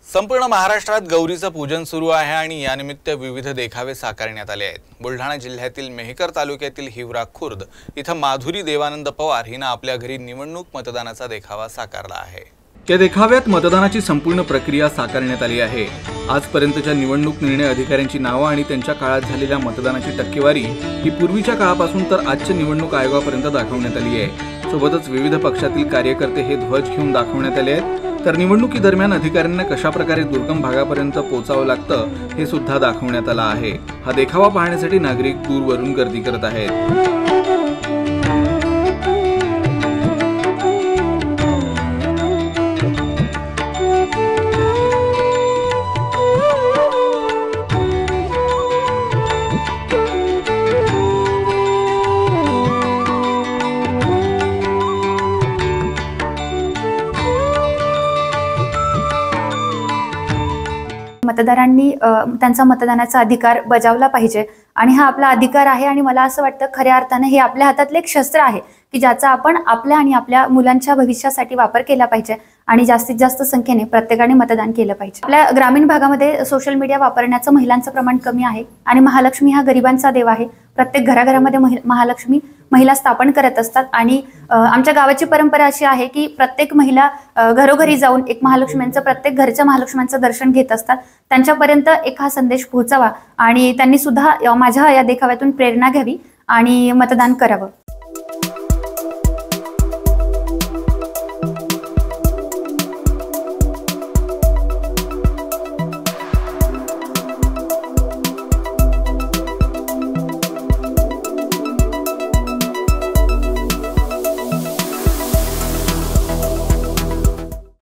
संपूर्ण महाराष्ट्रात गौरीचं पूजन सुरू आहे आणि यानिमित्त विविध देखावे साकारण्यात आले आहेत। बुलढाणा जिल्ह्यातील मेहकर तालुक्यातील हिवरा खुर्द इथं माधुरी देवानंद पवार हिने आपल्या घरी निवडणूक मतदानाचा देखावा साकारला आहे। या देखाव्यात मतदानाची संपूर्ण प्रक्रिया साकारण्यात आली आहे। आजपर्यंतच्या निवडणूक निर्णय अधिकाऱ्यांची नावे आणि त्यांच्या काळात झालेल्या मतदानाची टक्केवारी ही पूर्वीच्या काळापासून तर आजच्या निवडणूक आयोगापर्यंत दाखवण्यात आली आहे। सोबतच विविध पक्षातील कार्यकर्ते हे ध्वज घेऊन दाखवण्यात आले आहेत। तर निवडणुकी दरम्यान अधिकाऱ्यांना कशा प्रकारे दुर्गम भागापर्यंत पोहोचावं लागतं हे सुद्धा दाखवण्यात आलं आहे। हा देखावा पाहण्यासाठी नागरिक दूरवरून गर्दी करत आहेत। मतदारांनी त्यांचा मतदानाचा अधिकार बजावला पाहिजे आणि हा आपला अधिकार आहे आणि मला असं वाटतं खऱ्या अर्थाने हे आपल्या हातातले एक शस्त्र आहे की ज्याचा आपण आपल्या आणि आपल्या मुलांच्या भविष्यासाठी वापर केला पाहिजे आणि जास्तीत जास्त संख्येने प्रत्येकाने मतदान केलं पाहिजे। आपल्या ग्रामीण भागामध्ये सोशल मीडिया वापरण्याचं महिलांचं प्रमाण कमी आहे आणि महालक्ष्मी हा गरिबांचा देव आहे। प्रत्येक घराघरामध्ये महालक्ष्मी महिला स्थापन करत असतात आणि आमच्या गावाची परंपरा अशी आहे की प्रत्येक महिला घरोघरी जाऊन एक महालक्ष्म्यांचं प्रत्येक घरच्या महालक्ष्म्यांचं दर्शन घेत असतात। त्यांच्यापर्यंत एक हा संदेश पोहोचावा आणि त्यांनी सुद्धा माझ्या या देखाव्यातून प्रेरणा घ्यावी आणि मतदान करावं।